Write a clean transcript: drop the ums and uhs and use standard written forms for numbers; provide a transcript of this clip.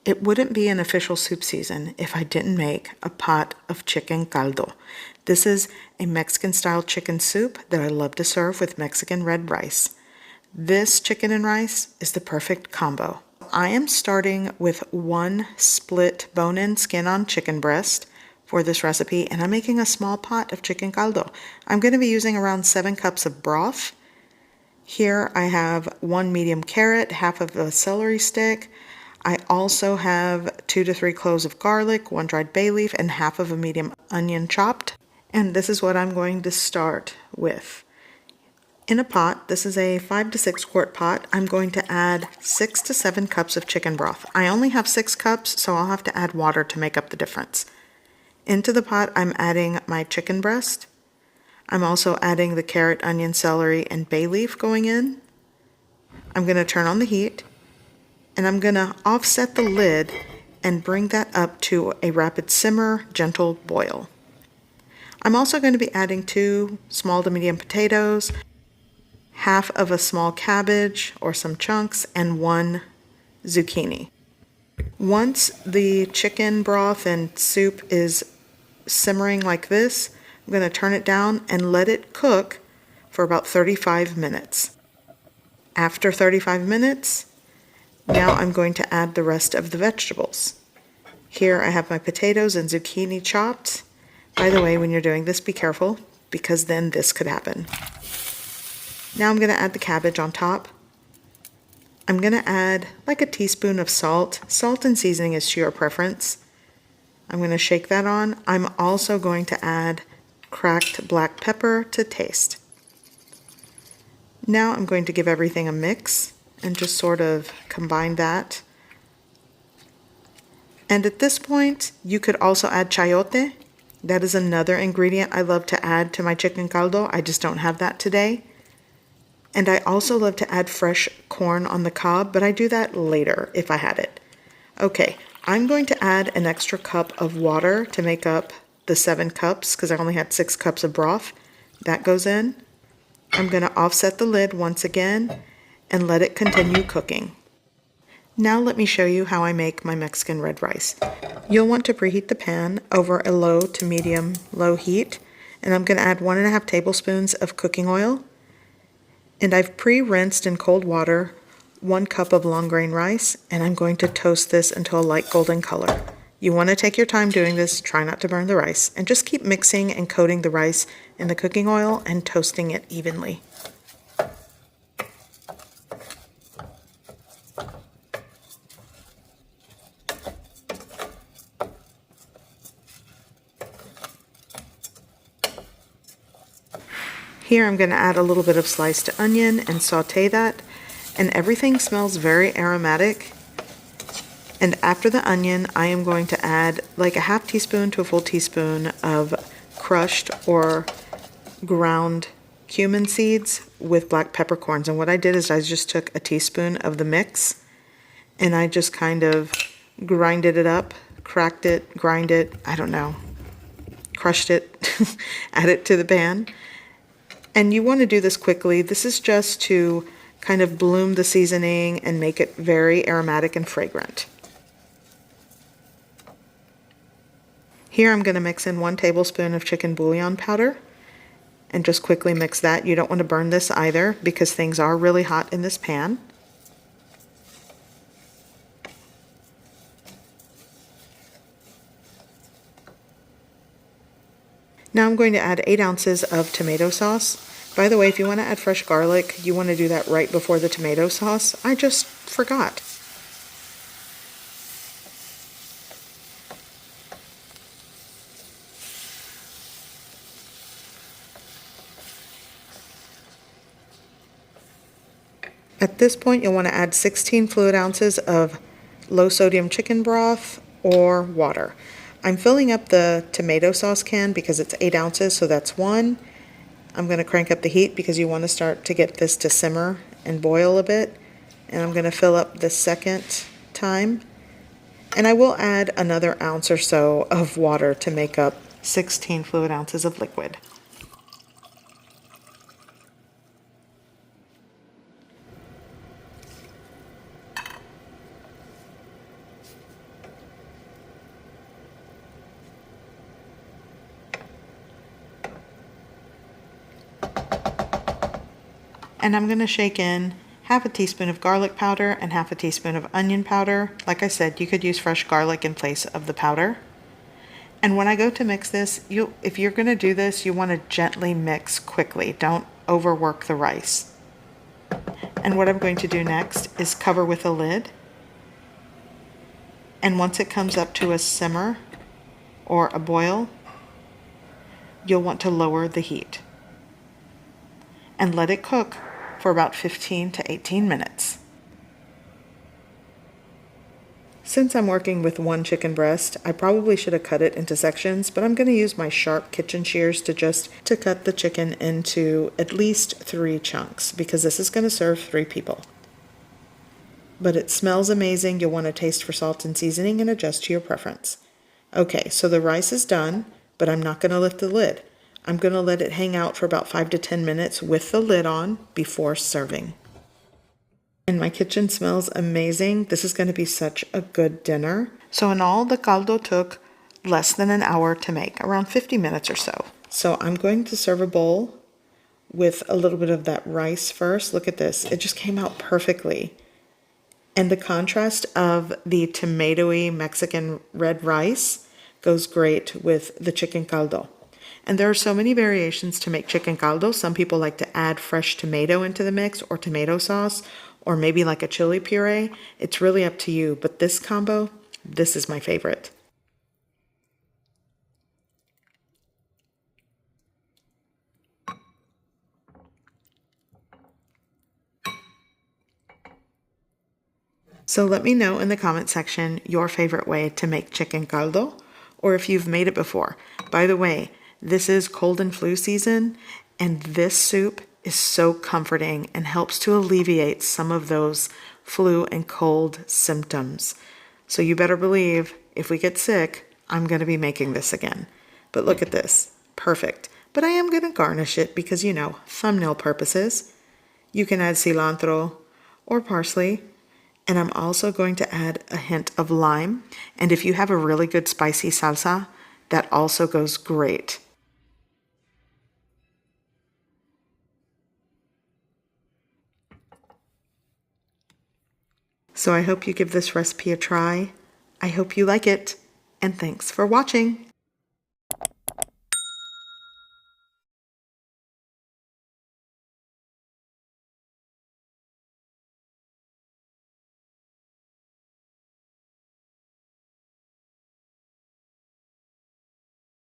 it wouldn't be an official soup season if I didn't make a pot of chicken caldo. This is a Mexican-style chicken soup that I love to serve with Mexican red rice. This chicken and rice is the perfect combo. I am starting with 1 split bone-in skin-on chicken breast for this recipe, and I'm making a small pot of chicken caldo. I'm going to be using around 7 cups of broth. Here I have 1 medium carrot, half of a celery stick. I also have 2 to 3 cloves of garlic, 1 dried bay leaf, and half of a medium onion chopped. And this is what I'm going to start with. In a pot, this is a 5 to 6 quart pot, I'm going to add 6 to 7 cups of chicken broth. I only have 6 cups, so I'll have to add water to make up the difference. Into the pot, I'm adding my chicken breast. I'm also adding the carrot, onion, celery, and bay leaf going in. I'm going to turn on the heat, and I'm going to offset the lid and bring that up to a rapid simmer, gentle boil. I'm also going to be adding 2 small to medium potatoes, half of a small cabbage or some chunks, and 1 zucchini. Once the chicken broth and soup is simmering like this, I'm going to turn it down and let it cook for about 35 minutes. After 35 minutes, now I'm going to add the rest of the vegetables. Here I have my potatoes and zucchini chopped. By the way, when you're doing this, be careful, because then this could happen. Now I'm going to add the cabbage on top. I'm going to add like a teaspoon of salt. Salt and seasoning is to your preference. I'm going to shake that on. I'm also going to add cracked black pepper to taste. Now I'm going to give everything a mix and just sort of combine that. And at this point, you could also add chayote. That is another ingredient I love to add to my chicken caldo. I just don't have that today. And I also love to add fresh corn on the cob, but I do that later if I had it. Okay, I'm going to add an extra cup of water to make up the 7 cups because I only had 6 cups of broth. That goes in. I'm going to offset the lid once again and let it continue cooking. Now let me show you how I make my Mexican red rice. You'll want to preheat the pan over a low to medium low heat, and I'm going to add 1.5 tablespoons of cooking oil. And I've pre-rinsed in cold water 1 cup of long grain rice, and I'm going to toast this until a light golden color. You want to take your time doing this, try not to burn the rice, and just keep mixing and coating the rice in the cooking oil and toasting it evenly. Here I'm going to add a little bit of sliced onion and saute that, and everything smells very aromatic. And after the onion, I am going to add like a half teaspoon to a full teaspoon of crushed or ground cumin seeds with black peppercorns. And what I did is I just took a teaspoon of the mix and I just kind of grinded it up, cracked it, grind it, I don't know, crushed it, add it to the pan. And you want to do this quickly. This is just to kind of bloom the seasoning and make it very aromatic and fragrant. Here I'm going to mix in 1 tablespoon of chicken bouillon powder and just quickly mix that. You don't want to burn this either because things are really hot in this pan. Now I'm going to add 8 ounces of tomato sauce. By the way, if you want to add fresh garlic, you want to do that right before the tomato sauce. I just forgot. At this point, you'll want to add 16 fluid ounces of low sodium chicken broth or water. I'm filling up the tomato sauce can because it's 8 ounces, so that's 1. I'm going to crank up the heat because you want to start to get this to simmer and boil a bit. And I'm going to fill up the second time. And I will add another ounce or so of water to make up 16 fluid ounces of liquid. And I'm going to shake in half a teaspoon of garlic powder and half a teaspoon of onion powder. Like I said, you could use fresh garlic in place of the powder. And when I go to mix this, if you're going to do this, you want to gently mix quickly. Don't overwork the rice. And what I'm going to do next is cover with a lid. And once it comes up to a simmer or a boil, you'll want to lower the heat and let it cook for about 15 to 18 minutes. Since I'm working with one chicken breast, I probably should have cut it into sections, but I'm going to use my sharp kitchen shears to cut the chicken into at least 3 chunks, because this is going to serve 3 people. But it smells amazing. You'll want to taste for salt and seasoning and adjust to your preference. Okay, so the rice is done, but I'm not going to lift the lid. I'm going to let it hang out for about 5 to 10 minutes with the lid on before serving. And my kitchen smells amazing. This is going to be such a good dinner. So in all, the caldo took less than an hour to make, around 50 minutes or so. So I'm going to serve a bowl with a little bit of that rice first. Look at this. It just came out perfectly. And the contrast of the tomatoey Mexican red rice goes great with the chicken caldo. And there are so many variations to make chicken caldo. Some people like to add fresh tomato into the mix, or tomato sauce, or maybe like a chili puree. It's really up to you, but this combo, this is my favorite. So let me know in the comment section your favorite way to make chicken caldo, or if you've made it before. By the way, this is cold and flu season, and this soup is so comforting and helps to alleviate some of those flu and cold symptoms. So you better believe if we get sick, I'm going to be making this again. But look at this, perfect. But I am going to garnish it because, you know, thumbnail purposes. You can add cilantro or parsley. And I'm also going to add a hint of lime. And if you have a really good spicy salsa, that also goes great. So I hope you give this recipe a try. I hope you like it, and thanks for watching.